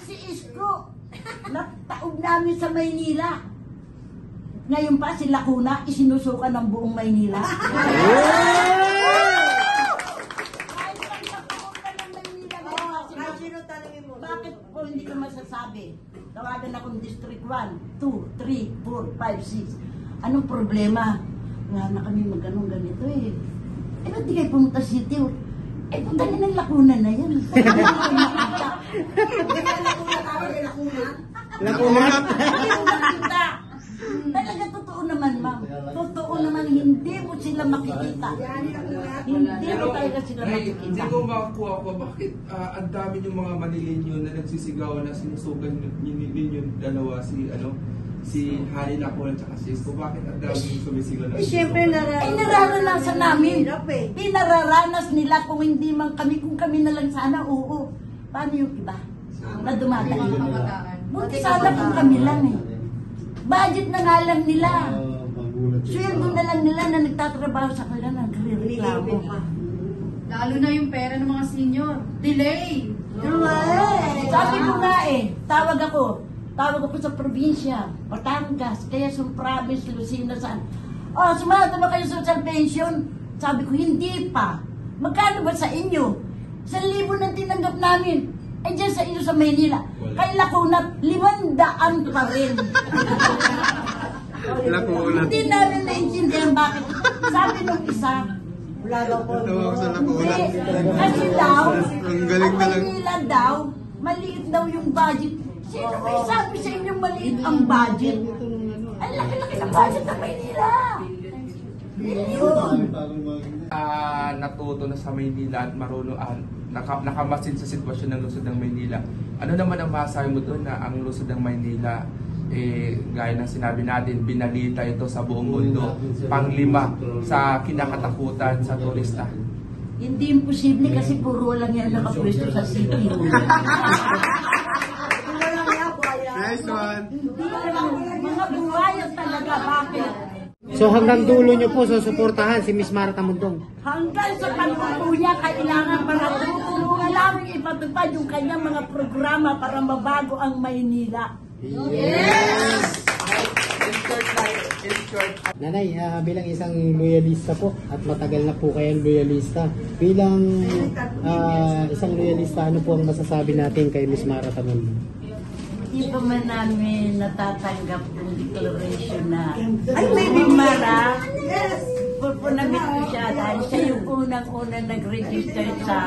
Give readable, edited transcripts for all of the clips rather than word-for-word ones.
si Isko. Nataog namin sa Maynila. Ngayon pa si Lacuna, isinusukan ng buong Maynila. Bakit po hindi ka masasabi? Tawagan akong District 1, 2, 3, 4, 5, 6. Anong problema? Nga na kami magganong ganito eh. Eh, ba't di kayo pumunta City? Eh, punta niyo ng Lacuna na yan. Lacuna? Talaga totoo naman, ma'am. Totoo naman, hindi mo sila makikita. Hindi mo talaga sila makikita. Hindi ko makakuha ko, bakit ang dami yung mga Manileño na nagsisigaw na sinusugan ninyo dalawa si Hani Lacuna at si Isko? Bakit ang dami yung sumisigaw na Siyempre, nararanasan namin. Pinararanas nila kung hindi man kami, kung kami na lang sana, oo. Paano yung iba na dumadaan? Buti sana kung kami lang eh. Budget na nga lang nila. Sweldo na lang nila na nagtatrabaho sa kanila, nagre-reklamo. Lalo na yung pera ng mga senior. Delay! Sabi ko nga eh, tawag ako sa probinsya, Batangas, kaya sa province, Lucena, saan. Oh, sumada ba kayo sa social pension? Sabi ko, hindi pa. Magkano ba sa inyo? 1,000 na tinanggap namin. Eh, dyan sa inyo sa Maynila. Kay Lacuna, 500 pa rin. Hindi namin naintindihan bakit. Sabi nung isa, wala daw po. kasi daw, ang Maynila daw, maliit daw yung budget. Sino may sabi sa inyo maliit ang budget? Ang laki-laki ng budget ng Maynila. Natuto na sa Maynila at marunong nakamasin sa sitwasyon ng lungsod ng Maynila. Ano naman ang masasabi mo doon na ang lungsod ng Maynila, gaya ng sinabi natin, binalita ito sa buong mundo, panglima sa kinakatakutan sa turista? Hindi imposible kasi puro lang yan nakapwesto sa city. Nice one. Mga buhayan talaga, bakit? So hanggang dulo nyo po susuportahan si Miss Mara Tamundong? Hanggang sa pagpupo niya, kailangan para tutulungan namin ipatupad yung kanyang mga programa para mabago ang Maynila. Yes! Nanay, bilang isang loyalista po at matagal na po kayong loyalista, bilang isang loyalista, ano po ang masasabi natin kay Miss Mara Tamundong? Hindi pa man namin natatanggap yung declaration na Mara, purpunamit ko siya dahil siya yung unang-unang nag-register sa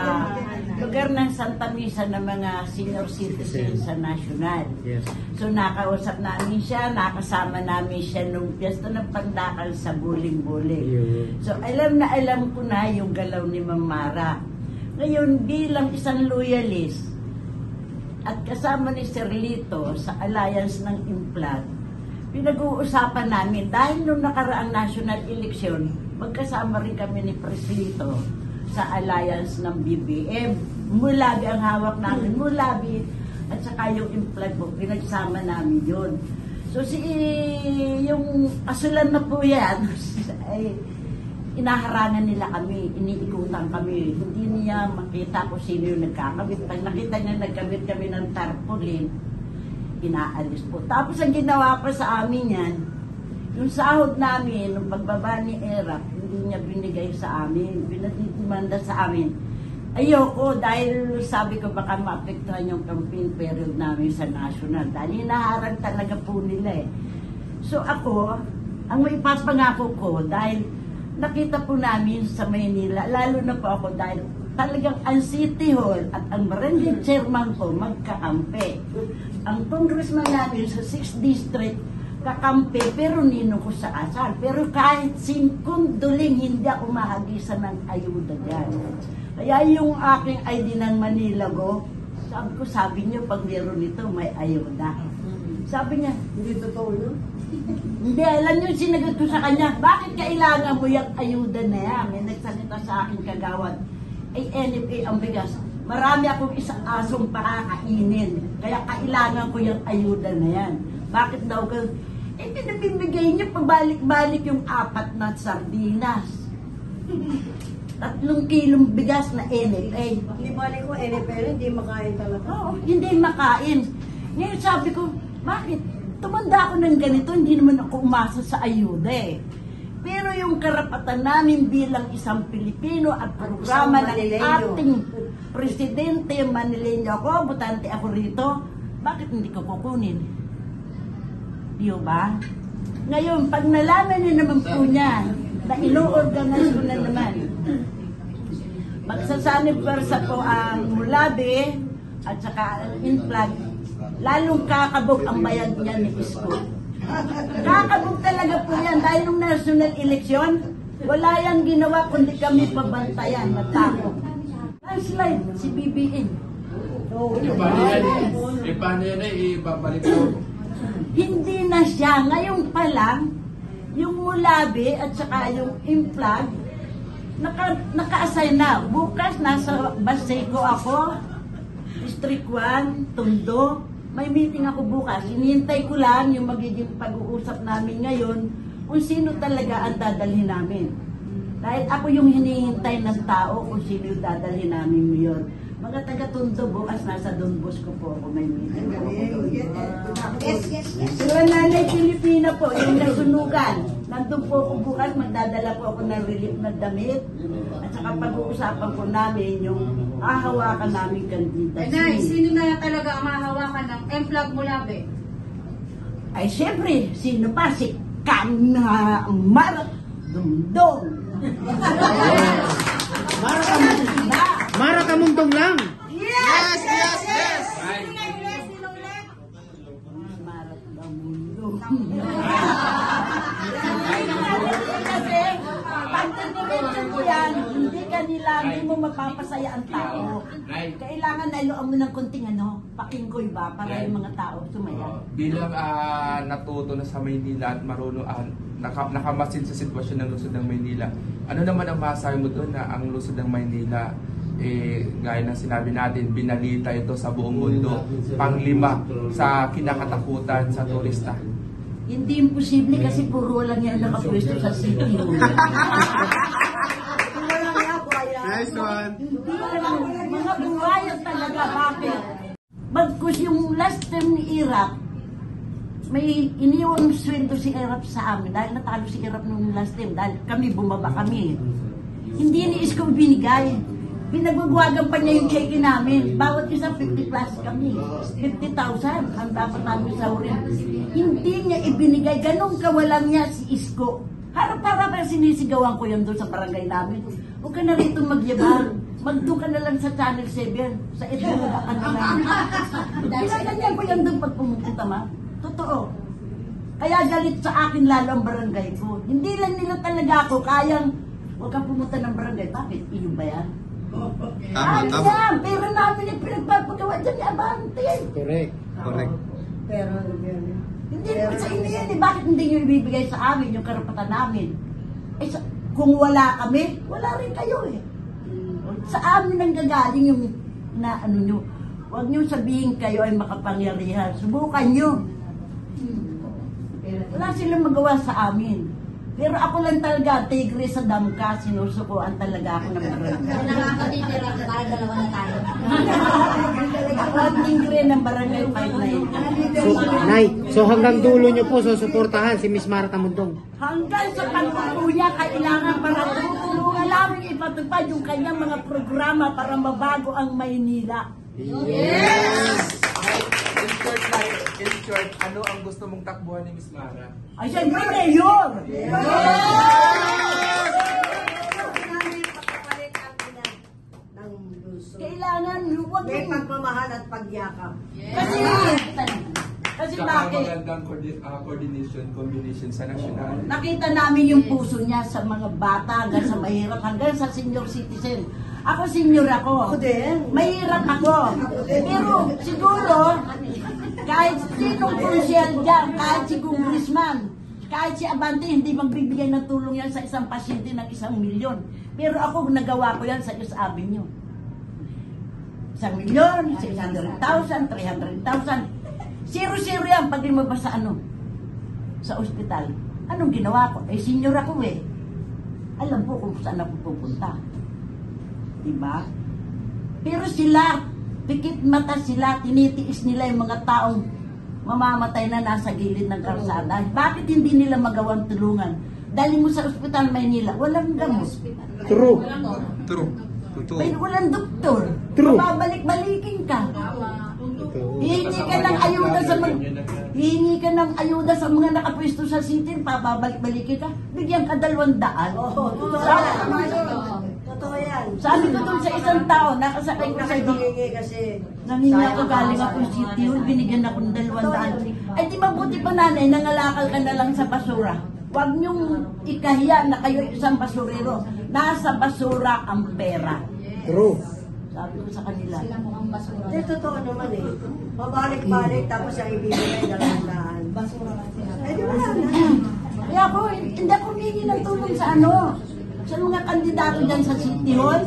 lugar ng Santa Misa ng mga senior citizens sa national. Yes. So nakausap namin siya, nakasama namin siya nung piyesta ng Pandakal sa Buling-Buling. So alam ko na yung galaw ni Ma'am Mara. Ngayon bilang isang loyalist, at kasama ni Sir Lito sa alliance ng Implat, pinag-uusapan namin dahil nung nakaraang national election, magkasama rin kami ni Preslito sa alliance ng BBM. Mulabi ang hawak namin, Mulabi at saka yung Implat po, pinagsama namin yun. So yung asulan na po yan, ay inaharangan nila kami, iniikutan kami. Hindi niya makita kung sino yung nagkakabit. Pag nakita niya nagkabit kami ng tarpaulin, inaalis po. Tapos ang ginawa pa sa amin yan, yung sahod namin, nung pagbaba ni Erap, hindi niya binigay sa amin, pinatitimanda sa amin. Ayoko, dahil sabi ko baka maapektuhan yung campaign period namin sa national. Dahil hinaharang talaga po nila eh. So ako, ang maipapangako ko, dahil nakita po namin sa Maynila, lalo na po ako dahil talagang ang City Hall at ang barangay chairman ko magkakampi. Ang congressman namin sa 6th District, kakampi, pero nino ko sa asal. Pero kahit 5 duling, hindi ako mahagisan ng ayuda dyan. Kaya yung aking ID ng Manila Go, sabi niyo, pag meron nito, may ayuda. Sabi niya, hindi totoo yun. Hindi, alam niyo, sinagot ko sa kanya, bakit kailangan mo yung ayuda na yan? May nagsalita sa akin kagawad, ay NFA ang bigas. Marami akong isang asong pakakainin, kaya kailangan ko yung ayuda na yan. Bakit daw ka? Eh, pinabibigay niyo, pabalik-balik yung 4 na sardinas. 3 kilong bigas na NFA. Hindi balik ko, NFL, hindi makain talaga. Oo, hindi makain. Ngayon sabi ko, bakit? Tumanda ako ng ganito, hindi naman ako umasa sa ayuda eh. Pero yung karapatan namin bilang isang Pilipino at programa ng ating presidente, Manileño ako, butante ako rito, bakit hindi ko kukunin? Di ba? Ngayon, pag nalaman niyo naman po niya, na ino-organize ko na naman, magsasanib persa po ang Mulabi at saka ang Inflag, lalong kakabog ang bayad niya ni Isko. Kakabog talaga po yan dahil nung national election, wala yang ginawa kundi kami pabantayan na tao. Landslide, si BBM. Paano yan ibabalik ko? Hindi na siya. Ngayon pa lang, yung Mulabi at saka yung Inflag, naka-assign na. Bukas nasa Baseco ako, District 1, Tondo. May meeting ako bukas. Hinihintay ko lang yung magiging pag-uusap namin ngayon kung sino talaga ang dadalhin namin. Dahil ako yung hinihintay ng tao kung sino yung dadalhin namin ngayon. Mga taga-Tondo, bukas nasa Don Bosco po ako may meeting. Sila Nanay Pilipina po, yung nasunugan. Nandun po ako bukas, magdadala po ako ng relief na damit. At saka pag-uusapan po namin yung hahawakan namin kandida. Nay, sino na talaga ang mahahawakan ng Inflag Mulabi? Ay, siyempre, sino pa? Si Kana Mara Dumdong. Mara Kamundong lang. Yes! Ay, Mara Dumdong. Kasi, pag nag-mention mo yan, hindi mo mapapasaya ang tao. Kailangan nailoan mo ng konting pakinggoy ba para yung mga tao sumaya. bilang natuto na sa Maynila at marunong nakamasin sa sitwasyon ng lungsod ng Maynila, ano naman ang masasabi mo doon na ang lungsod ng Maynila, gaya ng sinabi natin, binalita ito sa buong mundo, panglima sa kinakatakutan sa turista? Hindi imposible kasi puro lang yan nakapwesto sa city. Nice one. Mga buhayan talaga, bakit? Bagkus yung last term ni Irap, may iniwang sweldo si Irap sa amin dahil natalo si Irap nung last term dahil kami bumaba kami. Hindi ni Isko binigay. Pinagwagwagan pa niya yung cheque namin. Bawat isa 50 plus kami. 50,000 ang dapat namin sahurin. Hindi niya ibinigay. Ganun kawalan niya si Isko. Harap-harap ang sinisigawan ko yun doon sa barangay namin. Huwag ka na rito magyabang. Magdoon ka na lang sa Channel 7. Sa ito ka na lang. Kinaganyan ko yan doon pag pumupunta ma. Totoo. Kaya galit sa akin lalo ang barangay ko. Hindi lang nila talaga ako kayang huwag kang pumunta ng barangay. Bakit? Iyo ba yan? Tama. Yan! Pera namin yung pinagpapagawa dyan ni Abante. Correct. Pero, Hindi mo sa inyo yan eh. Bakit hindi nyo ibibigay sa amin yung karapatan namin? Kung wala kami, wala rin kayo eh. Sa amin nang gagaling yung nyo. Huwag nyo sabihin kayo ay makapangyarihan. Subukan nyo. Wala silang magawa sa amin. Pero ako lang talaga, tigre sa damka, sinusukuan talaga ako ng barangay. Nakakatitira, parang dalawa na tayo. Ako ang tigre ng barangay 59. So hanggang dulo nyo po susuportahan si Miss Mara Kamundong. Hanggang sa pagpupuya, kailangan para tutulungan namin ipatupad yung kanyang mga programa para mabago ang Maynila. Yes! In short, ano ang gusto mong takbuhan ni Miss Mara? Ay, siyempre, Mayor! Kailangan, huwag may yung... pagmamahal at pagyakap. Kasi Saka bakit? magandang combination sa nasyonal. Nakita namin yung puso niya sa mga bata, hanggang sa mahirap, hanggang sa senior citizen. Ako senior ako. Ako din. Mahirap ako. Pero siguro, kahit sinong konsyel dyan, kahit si congressman, kahit si Abante, hindi magbibigay ng tulong yan sa isang pasyente ng 1 milyon. Pero ako, nagawa ko yan sa Quezon Avenue. 1 milyon, 600,000, 300,000. Zero-zero yan pag lumabas sa sa ospital. Anong ginawa ko? Senior ako eh. Alam po kung saan ako pupunta. Diba? Pero sila, pikit mata sila, tinitiis nila yung mga taong mamamatay na nasa gilid ng kalsada. Bakit hindi nila magawang tulungan? Dali mo sa Ospital Maynila, walang gamot. True. True. Totoo. May walang doktor. True. Babalik-balikin ka. Totoo. Hihingi ka ng hihingi ka ng ayuda sa mga nakapwesto sa city, pababalik-balikin ka, bigyan ka 200. Totoo yan. Sabi ko dun sa isang tao, nakasakay ko sa Nakikinggi kasi. nangingi ako galing ako city hall, binigyan ako ng 200. Ay di mabuti pa nanay, nangalakal ka na lang sa basura. Huwag niyong ikahiya na kayo isang basurero. Nasa basura ang pera. True. Sabi ko sa kanila. Hindi, totoo naman eh. Mabalik-balik tapos ang ibibigay dalaan. Basura lang sila. Eh, di wala na. Kaya ako, hindi ako humingi ng tulong sa sa mga kandidato dyan sa City Hall.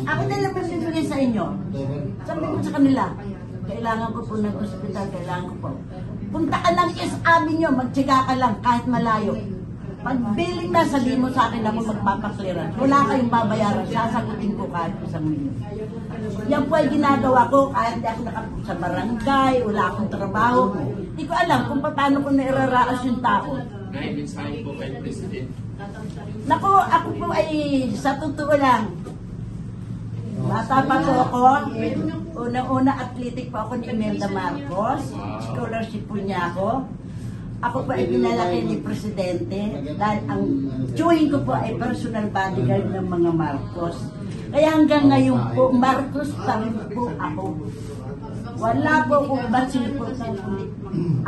Ako na lang bibigay sa inyo. Sabi ko sa kanila, kailangan ko po ng ospital, kailangan ko po. Punta ka ng SAB nyo, magtsiga ka lang kahit malayo. Pag billing na, sabihin mo sa akin ako magpapakliran. Wala kayong babayaran, sasagutin ko kahit isang milyon. Yan po ay ginagawa ko kahit hindi ako nakapunta sa barangay, wala akong trabaho. Hindi ko alam kung paano ko nairaraas yung tao. Naimensahe po kay President. Nako, ako po ay sa totoo lang. Bata pa po ako. Unang-una athletic po ako ni Imelda Marcos. Scholarship po niya ako. Ako po ay pinalaki ni Presidente dahil ang chewing ko po ay personal bodyguard ng mga Marcos. Kaya hanggang ngayon po, Marcos pa rin po ako. Wala po kung basil po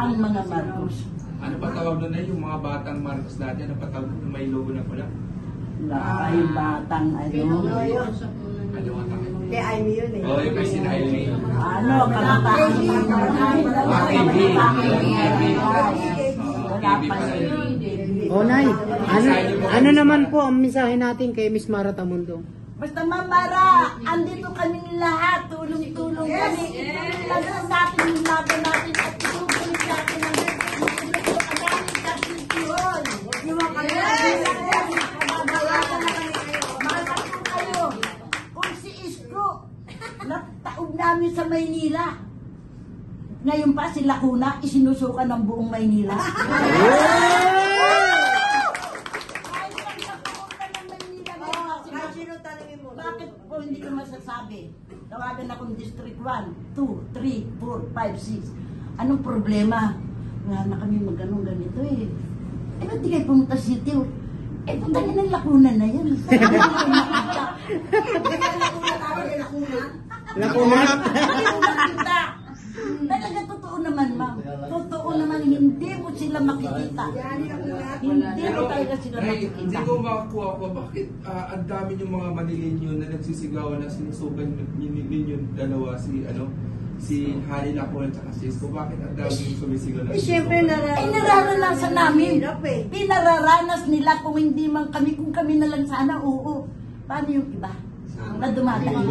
ang mga Marcos. Ano pa tawag doon na yung mga batang Marcos natin? Ano pa tawag doon may logo na pula? Wala kayong batang Ano ang tawag? Kay Amy yun eh. Oh, yung kay Sin Aileen. Kamataan wala pa O Nay, ano naman po ang mensahe natin kay Miss Mara Tamundo? Basta Mara, andito kami lahat, tulong-tulong kami. Ituloy lang sa atin yung laban natin at ituloy natin ang gamit sa City Hall. Mahal po kayo. Kung si Isko, nagtaob namin sa Maynila. Ngayon pa si Lacuna, isinusukan ng buong Maynila. Bakit po hindi ko masasabi? Tawagan akong District 1, 2, 3, 4, 5, 6. Anong problema? Wala na kami magano'ng ganito eh. Eh, ba't di kayo pumunta sa city? Eh, punta niyo ng Lacuna na yan. Lacuna? Nakita. Talaga totoo naman, ma'am. Totoo naman, hindi mo sila makikita. Hindi mo talaga sila Hindi makikita. ko makakuha ko, bakit ang dami yung mga Manileño na nagsisigawan na sinusukan ninyo dalawa si Hani Lacuna at saka si Isko, bakit ang dami yung sumisigaw na Eh, syempre Ay, nararanasan namin. Hirap eh. Pinararanas nila kung hindi man kami, kung kami na lang sana, oo. Paano yung iba na dumadaan?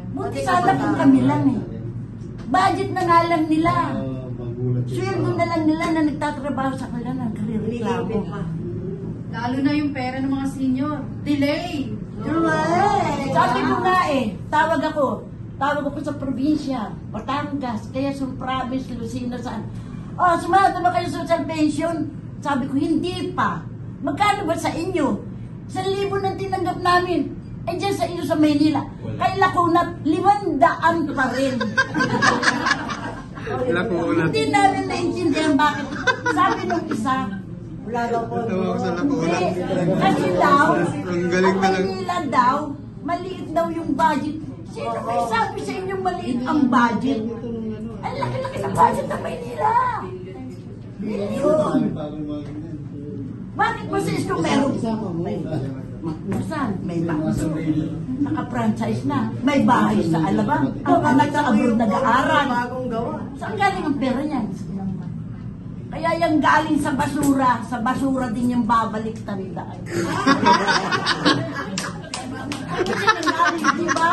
Buti sana kung kami lang eh. Budget na nga lang nila. Sweldo na lang nila na nagtatrabaho sa kanila ng karereklamo. Lalo na yung pera ng mga senior. Delay! Sabi ko nga eh, tawag ako sa probinsya, Batangas, kaya sa province, Lucena, saan. Oh, sumada ba kayo sa social pension? Sabi ko, hindi pa. Magkano ba sa inyo? 1,000 na tinanggap namin. Eh, dyan sa inyo sa Maynila. Kay Lacuna, 500 pa rin. Hindi namin naintindihan bakit. Sabi nung isa, Wala daw po. hindi. Kasi daw, ang Maynila daw, maliit daw yung budget. Sino may sabi sa inyo maliit ang budget? Ang laki-laki ng budget ng Maynila. Milyon. Bakit ba sa Isko meron? Masan, may naka-franchise na. May bahay sa Alabang. Ang anak sa abroad nag-aaral. Bagong gawa. Saan galing ang pera niyan? Kaya yung galing sa basura din yung babalik tandaan. Ano yan ang galing, di ba?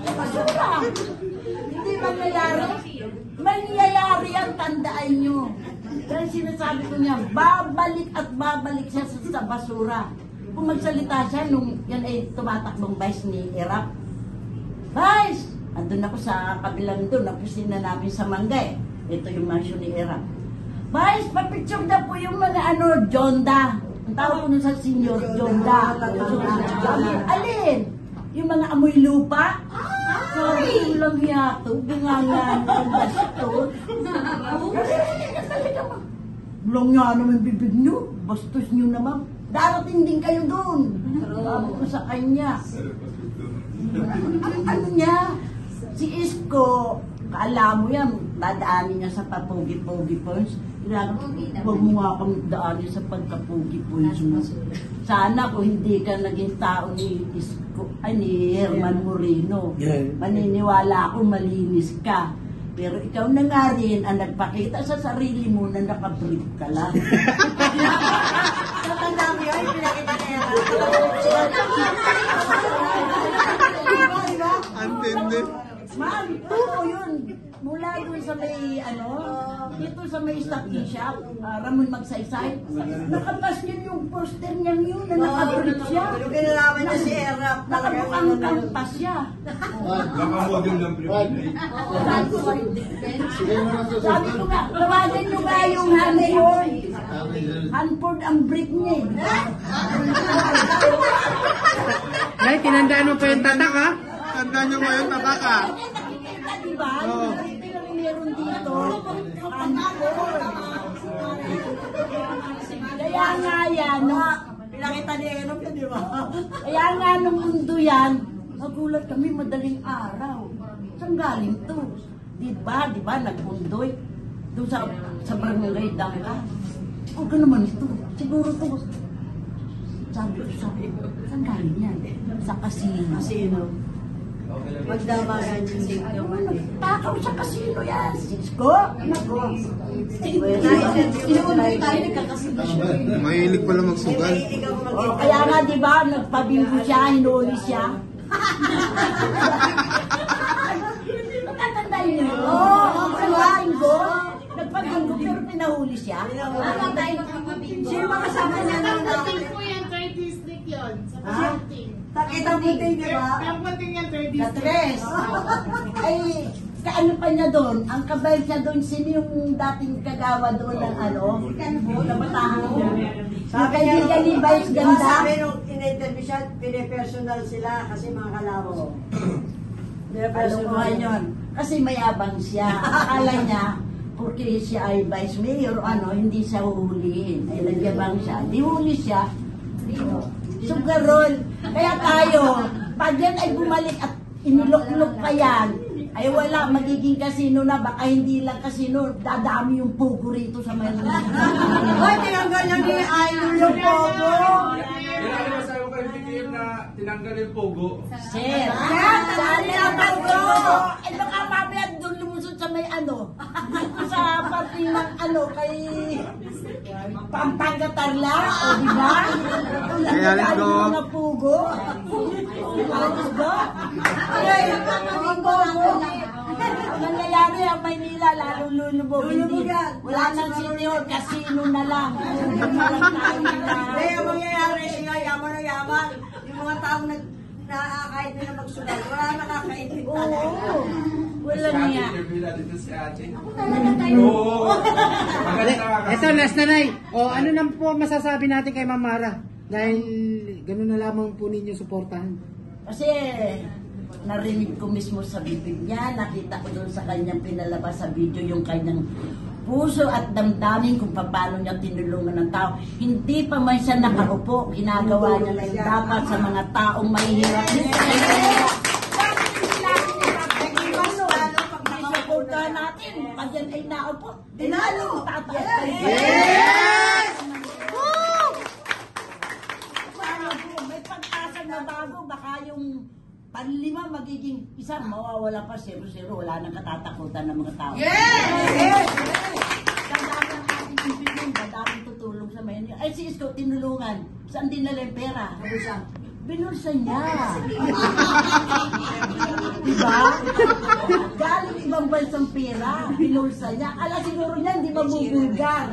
Sa basura. Hindi mangyayari. Mangyayari ang tandaan nyo. Dahil sinasabi ko niya, babalik at babalik siya sa basura. kung magsalita siya nung yan ay tumatakbong vice ni Erap. Vice! Andun ako sa kabilang doon, napisina namin sa Mangga eh. Ito yung mansion ni Erap. Vice, papicture na po yung mga Jonda. Ang tawag ko nun sa senior, Jonda. Alin? Yung mga amoy lupa? Ay! Lang yato, bingangan ng bastos. Lang nga naman bibig nyo, bastos nyo naman. Darating din kayo doon. Sabi ko sa kanya. Ano niya? Si Isko, kaala mo yan, dadaanin niya sa papugi-pugi points. Huwag mo nga kang daanin sa pagkapugi points mo. Sana kung hindi ka naging tao ni Isko, ay ni Herman Moreno, maniniwala ako malinis ka. Pero ikaw na nga rin ang nagpakita sa sarili mo na nakabrief ka lang. Tatanda mo yun, pinakita niya. Antindi. Ma'am, totoo yun. Mula doon sa may, dito sa may stocking shop, Ramon Magsaysay, nakapas yun yung poster niya yun na nakabrief siya. Pero kinalaman niya si Erap. Nakamukhang kampas siya. Nakamodel ng privilege. Sabi ko nga, tawagan nyo nga yung Hanford. Hanford ang brief niya eh. Nay, tinandaan mo pa yung tatak ha? Tandaan nyo ba yung tatak ha? Nakikita diba? Yung brief lang meron dito. Hanford. Kaya nga yan, Pinakita niya yun, di ba? kaya nga nung mundo yan, nagulat kami madaling araw. Saan galing to? Diba, nagpundoy. Doon sa barangay Dangka. O, naman ito. Siguro to. Sabi ko, saan galing yan? Sa kasino. Sino? Magdamagan yung safe naman eh. Takaw sa kasino yan. Sisko? Nako. Inuulit tayo nagkakasino siya. Mahilig pala magsugal. Ikaw O, mag-ikaw. kaya nga, diba, nagpabinggo siya, hinuli siya. Natatanda yun. Oo, bingo. Nagpabinggo, pero pinahuli siya. Sino mga kasama niya na Pagpating po yan, third district yun. Sa Pagpating. Takita mo din, di ba? Pagpating yan, third Na district. tres. Ay, kaano pa niya doon? Ang kabay niya doon, sino yung dating kagawa doon ng nabatahan niya? Sabi niya, ni Vice ganda. Sabi nung in-interview siya, pinipersonal sila kasi mga kalabo. Pinapersonal yun. Kasi mayabang siya. Akala niya, porque siya ay Vice Mayor, hindi siya huhulihin. Ay, nagyabang siya. Di huli siya. Sugarol. Kaya tayo, pag yan ay bumalik at inilok-lok pa yan, ay wala, magiging kasino na, baka hindi lang kasino, dadami yung pugo rito sa Manila. Hoy, tinanggal na ni Idol yung pogo. Yan ang masabi ko kay BBM na tinanggal yung pogo. Sir, saan na pugo? Eh baka mamaya doon lumusot sa may sa party ng kay Pampanga Tarla, o diba? Kaya let's go. Ang mga pugo. Let's go. Ay, ang pugo. Ang nangyayari ang Maynila, lalo lulubog. Hindi. Wala nang senior, kasino na lang. Hindi, ang mangyayari siya, yaman na yaman. Yung mga taong nakakait nila magsulat, wala nakakaintindi. Oo. Wala Si Ate, niya. interview natin to si Ate. Oo. Oo. Maganda Ito, last na Nay. O, ano na po masasabi natin kay Ma'am Mara? Dahil ganun na lamang po ninyo suportahan. Kasi narinig ko mismo sa bibig niya, nakita ko doon sa kanyang pinalabas sa video yung kanyang puso at damdamin kung paano niya tinulungan ng tao. Hindi pa man siya nakaupo, ginagawa niya na yung dapat sa mga taong mahihirap. Pag natin, pag yan ay naupo, dinalo, tataas. Yes! May pag-asa na bago, baka yung panlima magiging isa, mawawala pa 0-0, wala nang katatakutan ng mga tao. Yes! Dadami ang ating impidin, dadaming tutulong sa Maynila. Ay, si Isko, tinulungan. Saan dinala yung pera? Binulsa niya. Diba? Galing ibang bansang pera, binulsa niya. Ala, siguro niya, hindi mabubulgar.